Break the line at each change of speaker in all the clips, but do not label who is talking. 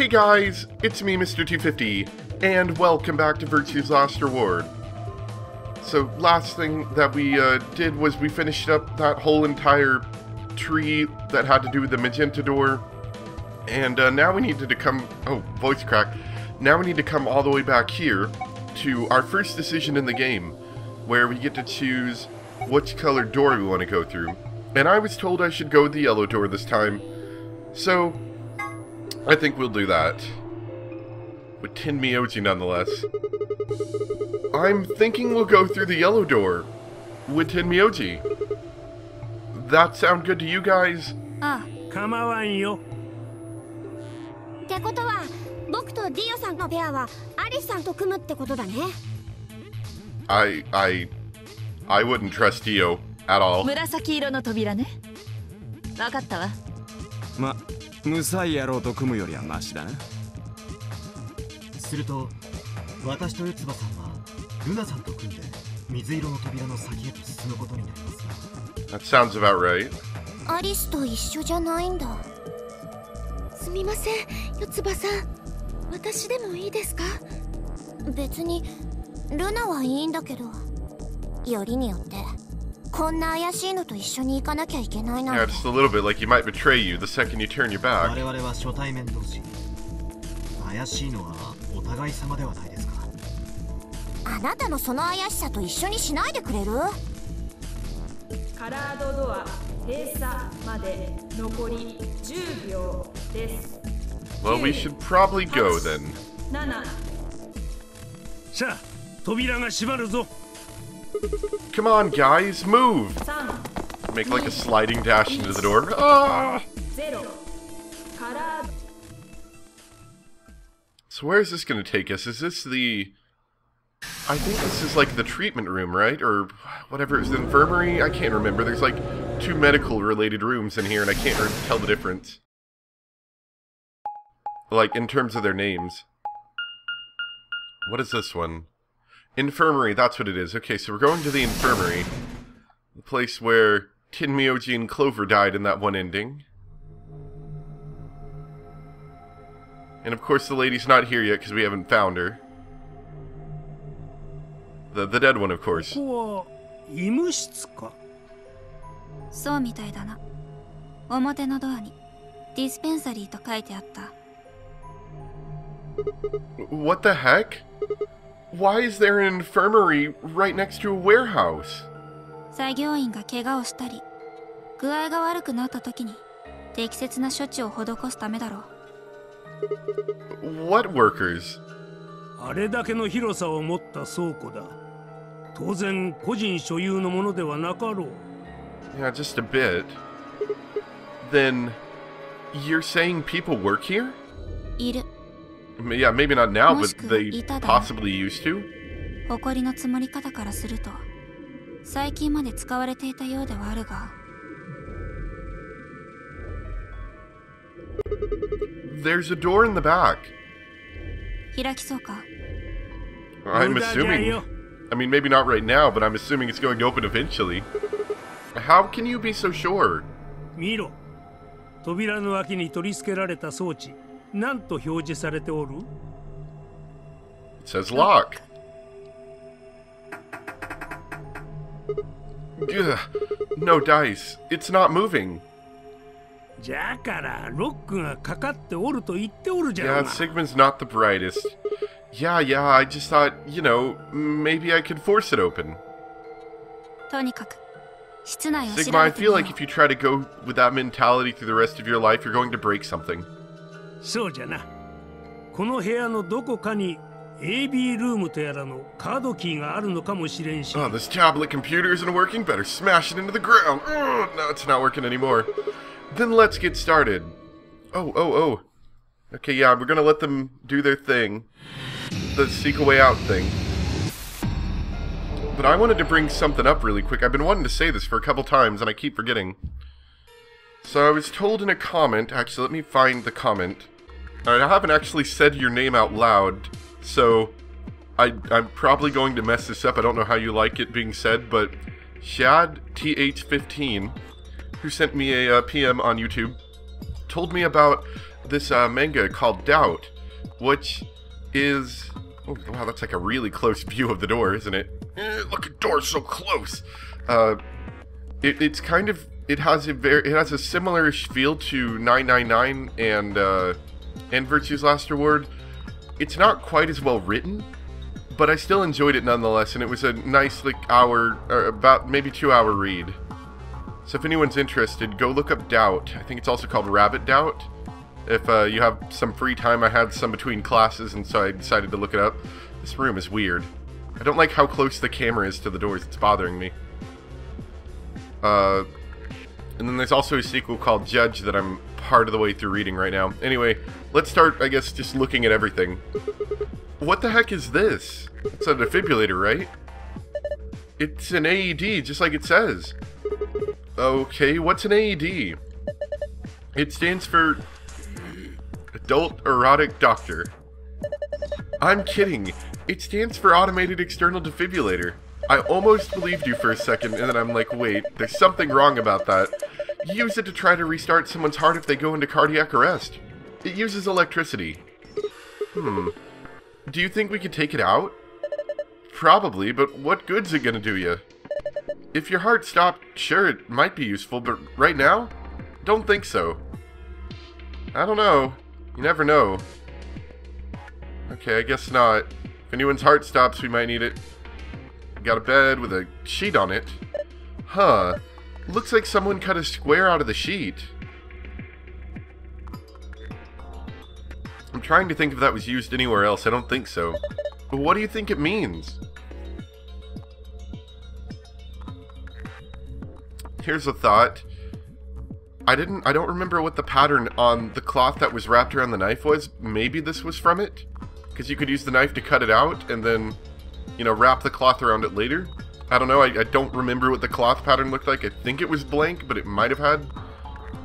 Hey guys, it's me, Mr. 250, and welcome back to Virtue's Last Reward. So, last thing that we did was we finished up that whole entire tree that had to do with the magenta door, and now we needed to come... oh, voice crack. Now we need to come all the way back here to our first decision in the game, where we get to choose which color door we want to go through. And I was told I should go with the yellow door this time, so I think we'll do that. With Tin Miyoji nonetheless. I'm thinking we'll go through the yellow door with Tin Miyoji. That sound good to you guys?
Ah, 構わんよ。ってことは、僕とディオさんのペアはアリスさんと組むってことだね。
I wouldn't trust Dio at all.
紫色の扉ね。わかったわ。
ま、無才野郎と組むよりはマシだな。
すると、私とエツバさんはルナさんと組んで水色の扉の先へと進むことになりますが。
That sounds about right.
アリスと一緒じゃないんだ。すみません、四つ葉さん。私でもいいですか？別にルナはいいんだけど、よりによってこんな怪しいのと一緒に行かなきゃいけないなんて。
Yeah, just a little bit like he might betray you the second you turn your back.
我々は初対面同士。怪しいのはお互い様ではないですか。
あなたのその怪しさと一緒にしないでくれる？
カラードドア閉鎖まで残り10秒です。
Well, we should probably go then.
7
さあ、扉が閉まるぞ。
Come on, guys, move! Make like a sliding dash into the door. Ah! So where is this going to take us? Is this the... I think this is like the treatment room, right? Or whatever, it was the infirmary? I can't remember. There's like 2 medical related rooms in here and I can't tell the difference. Like, in terms of their names. What is this one? Infirmary, that's what it is. Okay, so we're going to the infirmary. The place where Tin Miyoji and Clover died in that one ending. And of course the lady's not here yet because we haven't found her. The dead one, of course.
医務室か。そうみたいだな。表のドアにディスペンサリーと書いてあった。
What the heck? Why is there an infirmary right next to a warehouse?
作業員が怪我をしたり、具合が悪くなった時に適切な処置を施すためだろう。
What workers?
あれだけの広さを持った倉庫だ。当然個人所有のものではなかろう。
Yeah, just a bit. Then, you're saying people work here?
いる。
Yeah, maybe not now, but they possibly used to?
誇りの積もり方からすると、最近まで使われていたようではあるが。
There's a door in the back.
開きそうか？
I'm assuming. I mean, maybe not right now, but I'm assuming it's going to open eventually. How can you be so sure?
見ろ。扉の脇に取り付けられた装置。なんと表示されておる？
It says lock. Ugh, no dice. It's not moving.
じゃからロックがかかっておると言っておるじゃん。
Yeah, Sigmund's not the brightest. Yeah, I just thought, you know, maybe I could force it open.
とにかく室内を調べてみ
Sigma,
よう。
I feel like if you try to go with that mentality through the rest of your life, you're going to break something.
そうじゃな。この部屋のどこかに AB ルームとやらのカードキーがあるのかもしれんし。
Oh, this tablet computer isn't working. Better smash it into the ground. No, it's not working anymore. Then let's get started. Oh. Okay, yeah, we're gonna let them do their thing. The seek a way out thing. But I wanted to bring something up really quick. I've been wanting to say this for a couple times and I keep forgetting. So I was told in a comment, actually let me find the comment. Alright, I haven't actually said your name out loud, so I'm probably going to mess this up. I don't know how you like it being said, but Shad Pt.1, who sent me a PM on YouTube, told me about this manga called Doubt, which is... Oh, wow, that's like a really close view of the door, isn't it? Look, the door's so close! It's kind of... It has a similar-ish feel to 999 and Virtue's Last Reward. It's not quite as well written, but I still enjoyed it nonetheless, and it was a nice, like, hour, or about maybe 2-hour read. So if anyone's interested, go look up Doubt. I think it's also called Rabbit Doubt. If you have some free time, I had some between classes, and so I decided to look it up. This room is weird. I don't like how close the camera is to the doors. It's bothering me. And then there's also a sequel called Judge that I'm part of the way through reading right now. Anyway, let's start, I guess, just looking at everything. What the heck is this? It's a defibrillator, right? It's an AED, just like it says. Okay, what's an AED? It stands for Adult Erotic Doctor. I'm kidding. It stands for Automated External Defibrillator. I almost believed you for a second, and then I'm like, wait, there's something wrong about that. You use it to try to restart someone's heart if they go into cardiac arrest. It uses electricity. Do you think we could take it out? Probably, but what good's it gonna do you? If your heart stopped, sure, it might be useful, but right now? Don't think so. I don't know. You never know. Okay, I guess not. If anyone's heart stops, we might need it. Got a bed with a sheet on it. Huh. Looks like someone cut a square out of the sheet. I'm trying to think if that was used anywhere else. I don't think so. But what do you think it means? Here's a thought. I don't remember what the pattern on the cloth that was wrapped around the knife was. Maybe this was from it? Because you could use the knife to cut it out and then, you know, wrap the cloth around it later. I don't know, I don't remember what the cloth pattern looked like. I think it was blank, but it might have had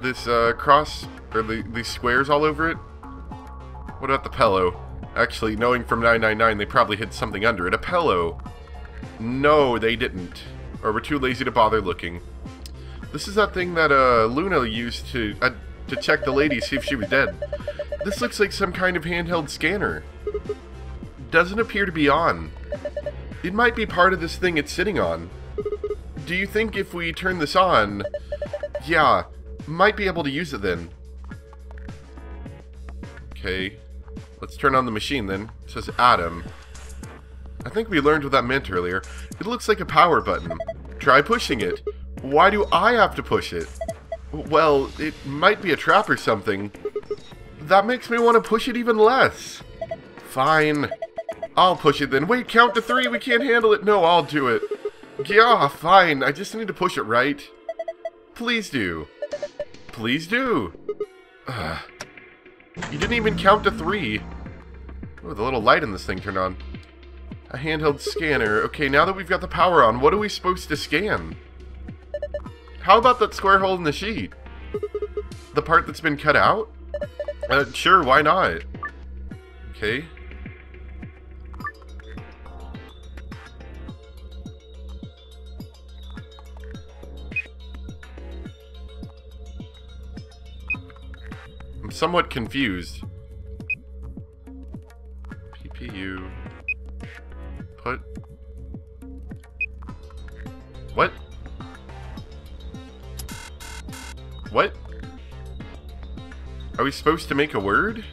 this cross, or these squares all over it. What about the pillow? Actually, knowing from 999, they probably hid something under it. A pillow. No, they didn't. Or were too lazy to bother looking. This is that thing that Luna used to check the lady, see if she was dead. This looks like some kind of handheld scanner. Doesn't appear to be on. It might be part of this thing it's sitting on. Do you think if we turn this on... Yeah, might be able to use it then. Okay, let's turn on the machine then. It says Adam. I think we learned what that meant earlier. It looks like a power button. Try pushing it. Why do I have to push it? Well, it might be a trap or something. That makes me want to push it even less. Fine. I'll push it then. Wait, count to 3. We can't handle it. No, I'll do it. Yeah, fine. I just need to push it right. Please do. Please do. You didn't even count to 3. Oh, the little light in this thing turned on. A handheld scanner. Okay, now that we've got the power on, what are we supposed to scan? How about that square hole in the sheet? The part that's been cut out? Sure, why not? Okay. I'm somewhat confused. PPU. Put. What? What? Are we supposed to make a word?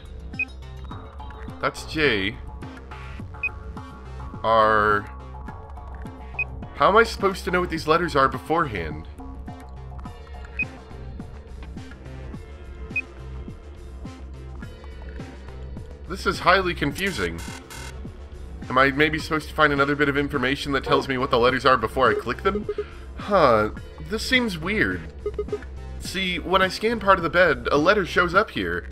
That's J. R. How am I supposed to know what these letters are beforehand? This is highly confusing. Am I maybe supposed to find another bit of information that tells me what the letters are before I click them? Huh, this seems weird. See, when I scan part of the bed, a letter shows up here.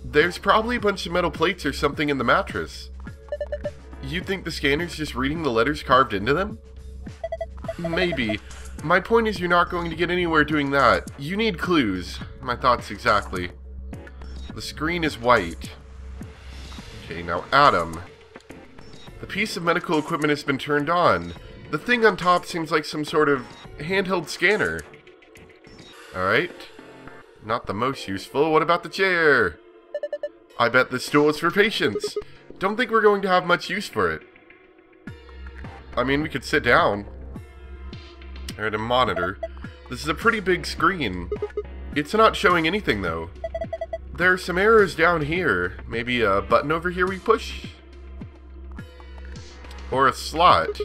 There's probably a bunch of metal plates or something in the mattress. You think the scanner's just reading the letters carved into them? Maybe. My point is you're not going to get anywhere doing that. You need clues. My thoughts exactly. The screen is white. Okay, now Adam. The piece of medical equipment has been turned on. The thing on top seems like some sort of handheld scanner. Alright. Not the most useful. What about the chair? I bet the stool is for patients. Don't think we're going to have much use for it. I mean, we could sit down. Alright, a monitor. This is a pretty big screen. It's not showing anything, though. There are some arrows down here. Maybe a button over here we push? Or a slot.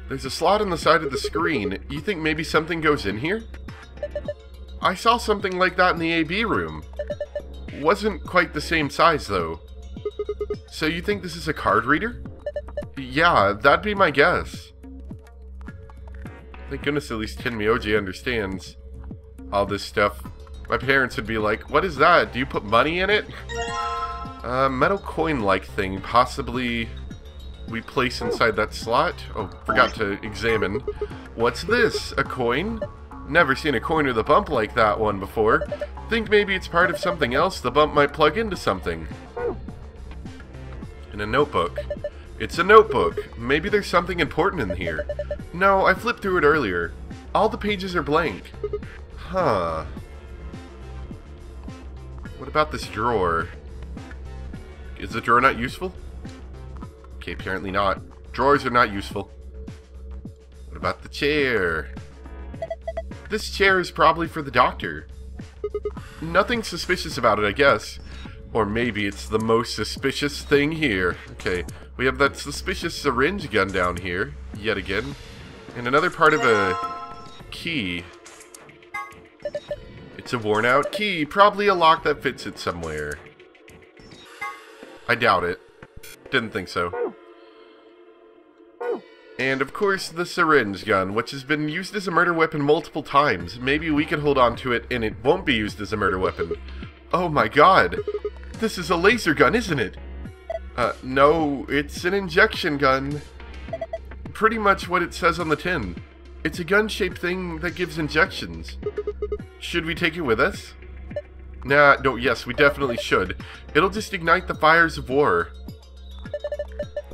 There's a slot on the side of the screen. You think maybe something goes in here? I saw something like that in the AB room. Wasn't quite the same size, though. So you think this is a card reader? Yeah, that'd be my guess. Thank goodness at least Tenmyoji understands all this stuff. My parents would be like, what is that? Do you put money in it? Metal coin-like thing. Possibly we place inside that slot. Oh, forgot to examine. What's this? A coin? Never seen a coin with a bump like that one before. Think maybe it's part of something else. The bump might plug into something. In a notebook. It's a notebook. Maybe there's something important in here. No, I flipped through it earlier. All the pages are blank. Huh. What about this drawer? Is the drawer not useful? Okay, apparently not. Drawers are not useful. What about the chair? This chair is probably for the doctor. Nothing suspicious about it, I guess. Or maybe it's the most suspicious thing here. Okay, we have that suspicious syringe gun down here, yet again. And another part of a key. It's a worn out key, probably a lock that fits it somewhere. I doubt it. Didn't think so. And of course the syringe gun, which has been used as a murder weapon multiple times. Maybe we can hold on to it and it won't be used as a murder weapon. Oh my god! This is a laser gun, isn't it? No, it's an injection gun. Pretty much what it says on the tin. It's a gun-shaped thing that gives injections. Should we take it with us? Nah, no, yes, we definitely should. It'll just ignite the fires of war.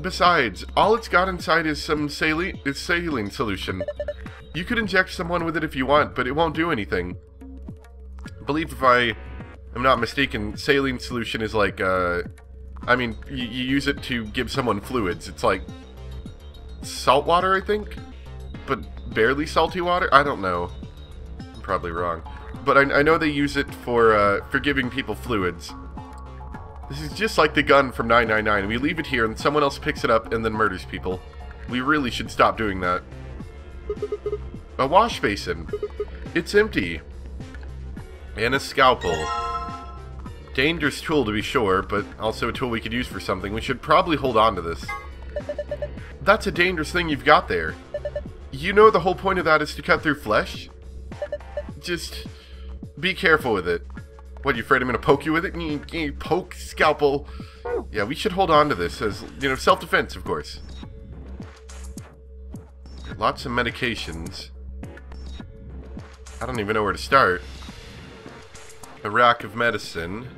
Besides, all it's got inside is some saline solution. You could inject someone with it if you want, but it won't do anything. I believe if I am not mistaken, saline solution is like, I mean, you use it to give someone fluids. It's like salt water, I think? But barely salty water? I don't know. I'm probably wrong. But I know they use it for giving people fluids. This is just like the gun from 999. We leave it here and someone else picks it up and then murders people. We really should stop doing that. A wash basin. It's empty. And a scalpel. Dangerous tool to be sure, but also a tool we could use for something. We should probably hold on to this. That's a dangerous thing you've got there. You know the whole point of that is to cut through flesh? Just be careful with it. What, you afraid I'm gonna poke you with it? Poke, scalpel. Yeah, we should hold on to this as, you know, self-defense, of course. Lots of medications. I don't even know where to start. A rack of medicine.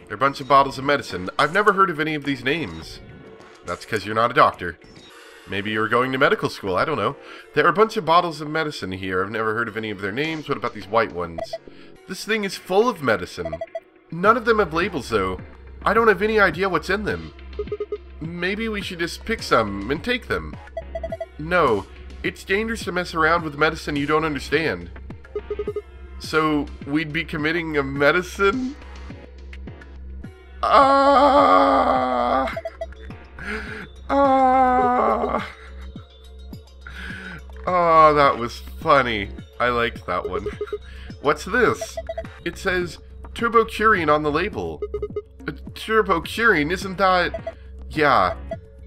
There are a bunch of bottles of medicine. I've never heard of any of these names. That's because you're not a doctor. Maybe you're going to medical school, I don't know. There are a bunch of bottles of medicine here. I've never heard of any of their names. What about these white ones? This thing is full of medicine. None of them have labels, though. I don't have any idea what's in them. Maybe we should just pick some and take them. No, it's dangerous to mess around with medicine you don't understand. So, we'd be committing a medicine? Oh, that was funny. I liked that one. What's this? It says turbocurine on the label. Turbocurine, isn't that... Yeah,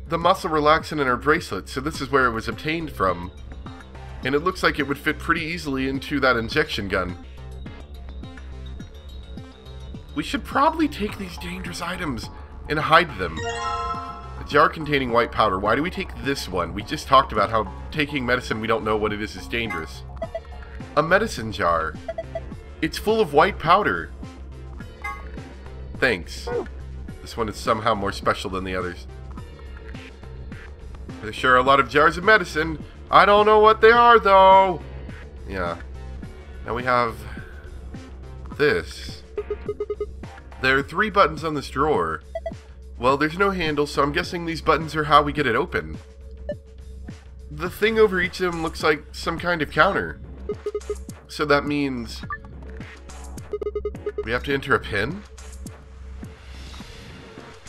the muscle relaxant in our bracelet, so this is where it was obtained from. And it looks like it would fit pretty easily into that injection gun. We should probably take these dangerous items and hide them. A jar containing white powder. Why do we take this one? We just talked about how taking medicine we don't know what it is dangerous. A medicine jar. It's full of white powder. Thanks. This one is somehow more special than the others. There sure are a lot of jars of medicine. I don't know what they are, though. Yeah. Now we have this. There are 3 buttons on this drawer. Well, there's no handle, so I'm guessing these buttons are how we get it open. The thing over each of them looks like some kind of counter. So that means we have to enter a PIN?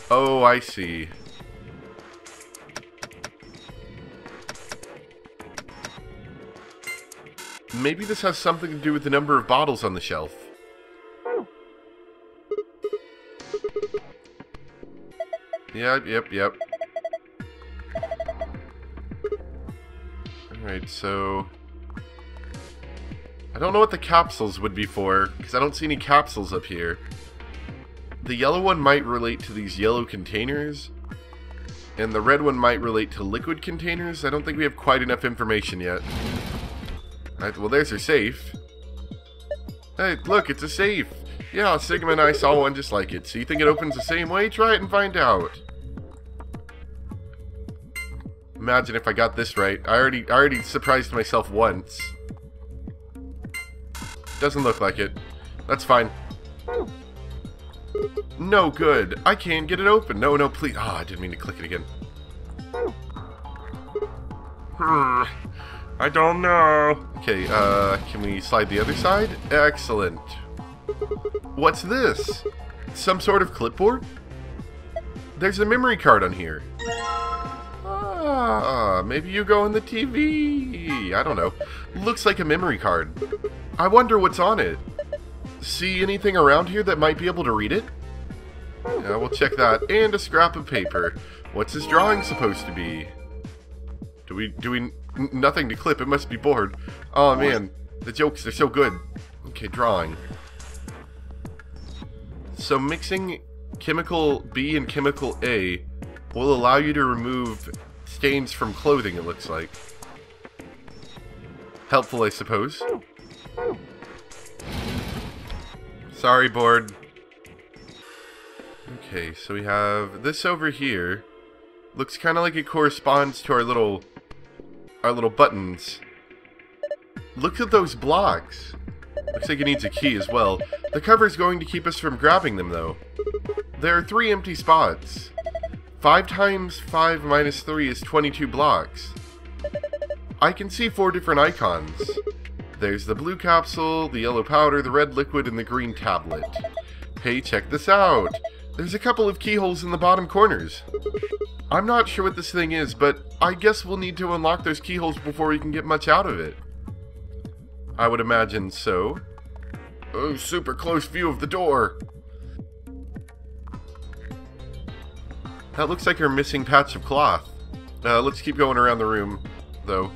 Oh, I see. Maybe this has something to do with the number of bottles on the shelf. Yep. Alright, so I don't know what the capsules would be for, because I don't see any capsules up here. The yellow one might relate to these yellow containers, and the red one might relate to liquid containers. I don't think we have quite enough information yet. Alright, well there's our safe. Hey, look, it's a safe! Yeah, Sigma and I saw one just like it. So you think it opens the same way? Try it and find out. Imagine if I got this right. I already surprised myself once. Doesn't look like it. That's fine. No good. I can't get it open. No, please. Oh, I didn't mean to click it again. I don't know. Okay, can we slide the other side? Excellent. What's this? Some sort of clipboard? There's a memory card on here. Ah, maybe you go on the TV. I don't know. Looks like a memory card. I wonder what's on it. See anything around here that might be able to read it? Yeah, we'll check that. And a scrap of paper. What's this drawing supposed to be? Do we nothing to clip? It must be bored. Oh man, the jokes are so good. Okay, drawing. So mixing chemical B and chemical A will allow you to remove stains from clothing, it looks like. Helpful, I suppose. Sorry, board. Okay, so we have this over here. Looks kind of like it corresponds to our little buttons. Look at those blocks. Looks like it needs a key as well. The cover is going to keep us from grabbing them, though. There are 3 empty spots. 5 times 5 minus 3 is 22 blocks. I can see 4 different icons. There's the blue capsule, the yellow powder, the red liquid, and the green tablet. Hey, check this out. There's a couple of keyholes in the bottom corners. I'm not sure what this thing is, but I guess we'll need to unlock those keyholes before we can get much out of it. I would imagine so. Oh, super close view of the door. That looks like our missing patch of cloth. Let's keep going around the room, though.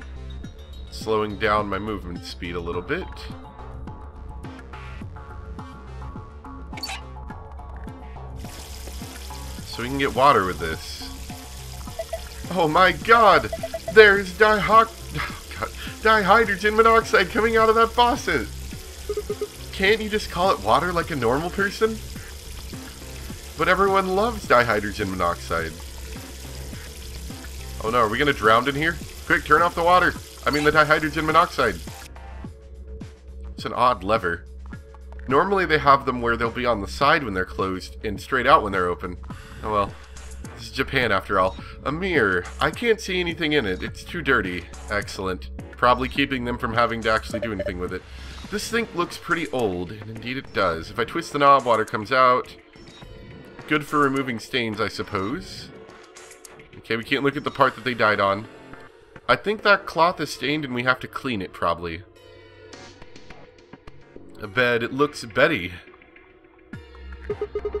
Slowing down my movement speed a little bit. So we can get water with this. Oh my god! There's dihydrogen monoxide coming out of that faucet! Can't you just call it water like a normal person? But everyone loves dihydrogen monoxide. Oh no, are we gonna drown in here? Quick, turn off the water! I mean the dihydrogen monoxide. It's an odd lever. Normally they have them where they'll be on the side when they're closed and straight out when they're open. Oh well. This is Japan after all. A mirror. I can't see anything in it. It's too dirty. Excellent. Probably keeping them from having to actually do anything with it. This thing looks pretty old, and indeed it does. If I twist the knob, water comes out. Good for removing stains, I suppose. Okay, we can't look at the part that they died on. I think that cloth is stained and we have to clean it, probably. A bed. It looks Betty.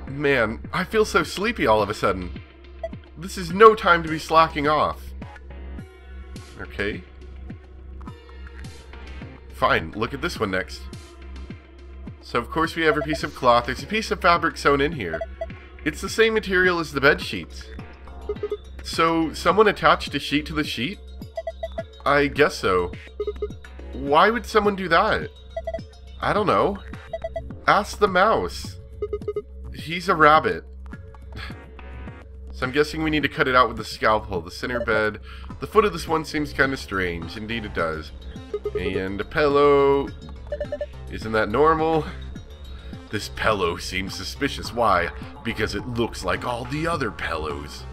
Man, I feel so sleepy all of a sudden. This is no time to be slacking off. Okay. Fine, look at this one next. So of course we have a piece of cloth. There's a piece of fabric sewn in here. It's the same material as the bed sheets. So someone attached a sheet to the sheet? I guess so. Why would someone do that? I don't know. Ask the mouse. He's a rabbit. So I'm guessing we need to cut it out with the scalpel. The center bed. The foot of this one seems kind of strange. Indeed it does. And a pillow. Isn't that normal? This pillow seems suspicious. Why? Because it looks like all the other pillows.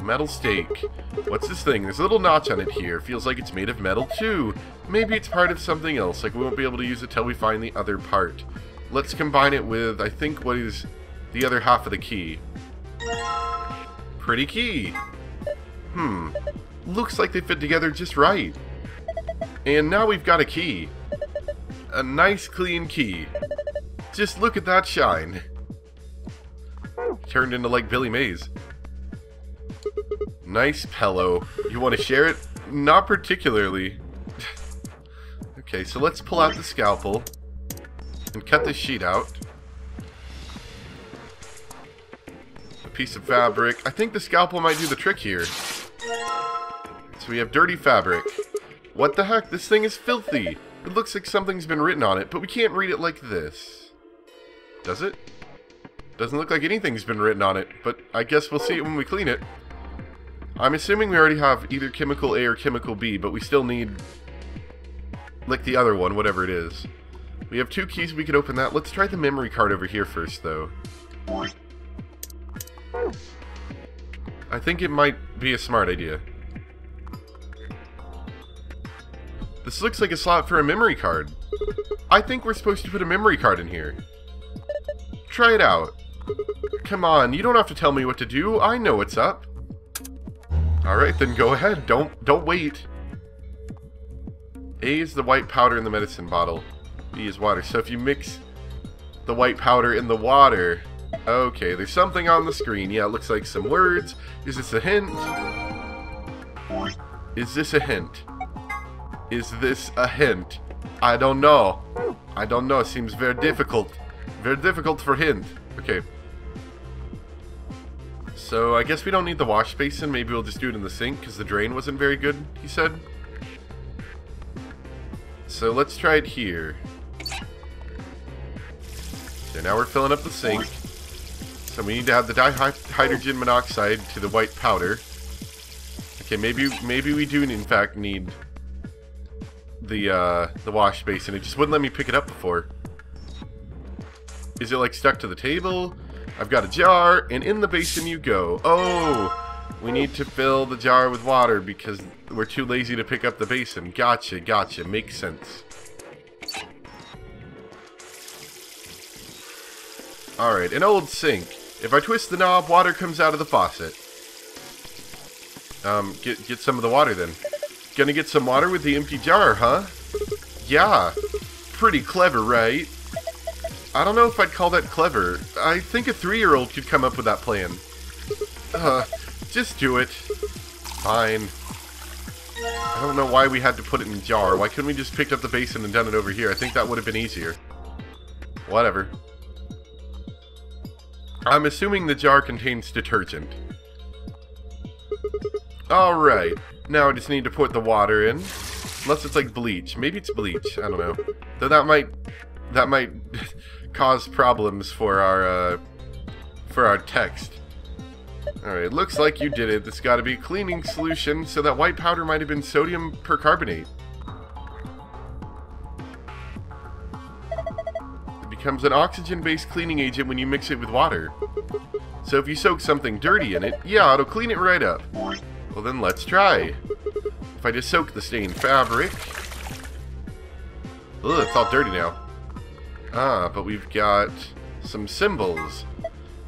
Metal stake. What's this thing? There's a little notch on it here. Feels like it's made of metal too. Maybe it's part of something else. Like we won't be able to use it till we find the other part. Let's combine it with, I think, what is the other half of the key. Pretty key. Looks like they fit together just right. And now we've got a key. A nice clean key. Just look at that shine. Turned into like Billy Mays. Nice pillow. You want to share it? Not particularly. Okay, so let's pull out the scalpel and cut this sheet out. A piece of fabric. I think the scalpel might do the trick here. So we have dirty fabric. What the heck? This thing is filthy. It looks like something's been written on it, but we can't read it like this. Does it? Doesn't look like anything's been written on it, but I guess we'll see it when we clean it. I'm assuming we already have either chemical A or chemical B, but we still need, like the other one, whatever it is. We have 2 keys, we could open that. Let's try the memory card over here first, though. I think it might be a smart idea. This looks like a slot for a memory card. I think we're supposed to put a memory card in here. Try it out. Come on, you don't have to tell me what to do. I know what's up. Alright, then go ahead. Don't wait. A is the white powder in the medicine bottle. B is water. So if you mix the white powder in the water... Okay, there's something on the screen. Yeah, it looks like some words. Is this a hint? Is this a hint? Is this a hint? I don't know. I don't know. It seems very difficult. Very difficult for hint. Okay. So I guess we don't need the wash basin. Maybe we'll just do it in the sink because the drain wasn't very good, he said. So let's try it here. So now we're filling up the sink. So we need to add the dihydrogen monoxide to the white powder. Okay, maybe we do in fact need the wash basin. It just wouldn't let me pick it up before. Is it like stuck to the table? I've got a jar, and in the basin you go. Oh, we need to fill the jar with water because we're too lazy to pick up the basin. Gotcha, gotcha. Makes sense. Alright, an old sink. If I twist the knob, water comes out of the faucet. Get some of the water then. Gonna get some water with the empty jar, huh? Yeah. Pretty clever, right? I don't know if I'd call that clever. I think a 3-year-old could come up with that plan. Just do it. Fine. I don't know why we had to put it in a jar. Why couldn't we just picked up the basin and done it over here? I think that would have been easier. Whatever. I'm assuming the jar contains detergent. Alright. Now I just need to put the water in. Unless it's like bleach. Maybe it's bleach. I don't know. Though that might cause problems for our text. Alright, looks like you did it. This got to be a cleaning solution, so that white powder might have been sodium percarbonate. It becomes an oxygen-based cleaning agent when you mix it with water. So if you soak something dirty in it, yeah, it'll clean it right up. Well then, let's try. If I just soak the stained fabric... Ugh, it's all dirty now. Ah, but we've got some symbols.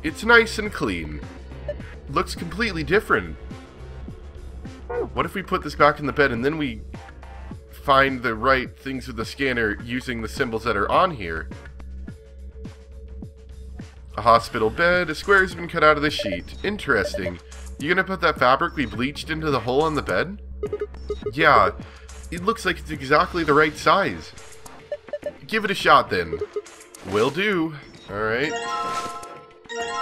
It's nice and clean. Looks completely different. What if we put this back in the bed and then we find the right things with the scanner using the symbols that are on here? A hospital bed. A square has been cut out of the sheet. Interesting. You gonna put that fabric we bleached into the hole on the bed? Yeah. It looks like it's exactly the right size. Give it a shot then. Will do. Alright.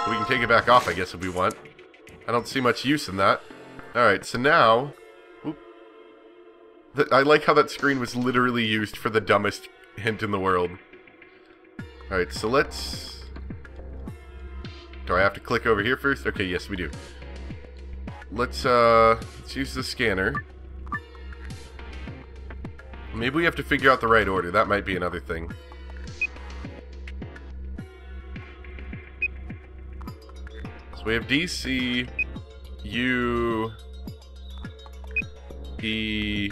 We can take it back off, I guess, if we want. I don't see much use in that. Alright, so now... Oop. I like how that screen was literally used for the dumbest hint in the world. Alright, so let's... Do I have to click over here first? Okay, yes, we do. Let's use the scanner. Maybe we have to figure out the right order. That might be another thing. So we have D, C, U, E,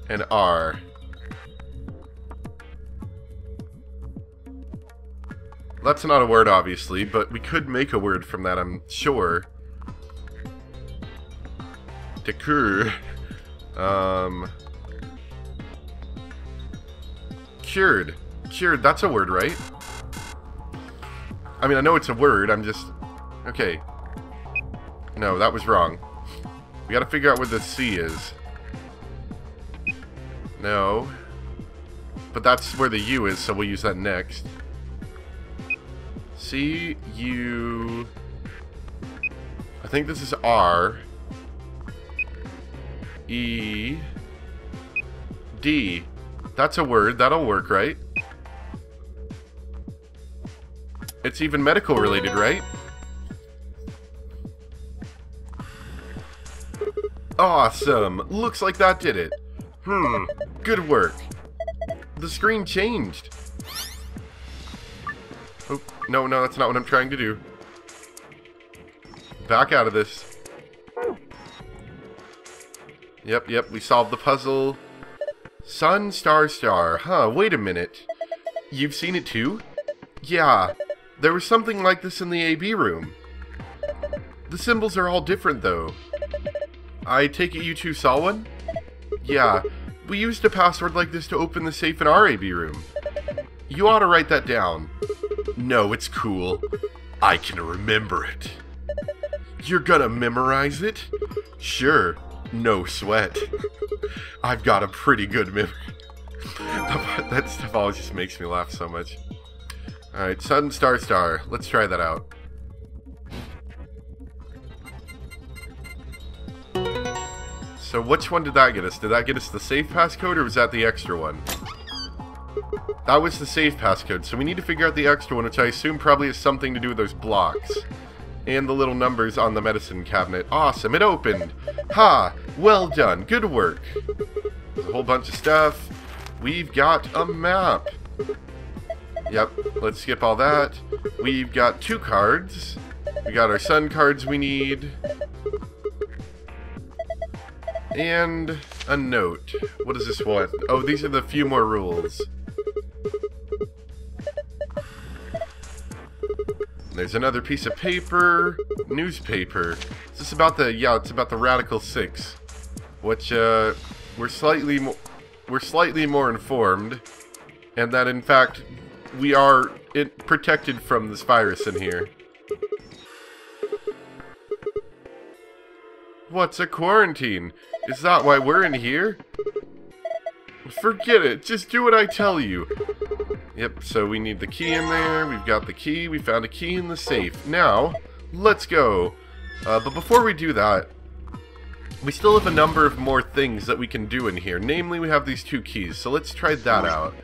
and R. That's not a word, obviously, but we could make a word from that, I'm sure. Decur. Cured. Cured, that's a word, right? I mean, I know it's a word, I'm just... Okay. No, that was wrong. We gotta figure out where the C is. No. But that's where the U is, so we'll use that next. C, U... I think this is R. E... D. That's a word, that'll work, right? It's even medical related, right? Awesome! Looks like that did it. Good work. The screen changed. Oh, no, that's not what I'm trying to do. Back out of this. Yep, we solved the puzzle. Sun, star, star. Huh, wait a minute. You've seen it too? Yeah, there was something like this in the AB room. The symbols are all different though. I take it you two saw one? Yeah, we used a password like this to open the safe in our AB room. You ought to write that down. No, it's cool. I can remember it. You're gonna memorize it? Sure, no sweat. I've got a pretty good memory. That stuff always just makes me laugh so much. Alright, sun, star, star. Let's try that out. So which one did that get us? Did that get us the safe passcode, or was that the extra one? That was the safe passcode, so we need to figure out the extra one, which I assume probably has something to do with those blocks. And the little numbers on the medicine cabinet. Awesome, it opened! Ha! Well done, good work! There's a whole bunch of stuff. We've got a map. Yep, let's skip all that. We've got 2 cards. We got our sun cards we need. And a note. What is this one? Oh, these are the few more rules. There's another piece of paper. Newspaper. Is this about the... Yeah, it's about the Radical 6. Which, we're slightly more informed. And that, in fact, we are protected from this virus in here. What's a quarantine? Is that why we're in here? Forget it. Just do what I tell you. Yep, so we need the key in there. We've got the key. We found a key in the safe. Now, let's go. But before we do that, we still have a number of more things that we can do in here. Namely, we have these 2 keys. So let's try that out.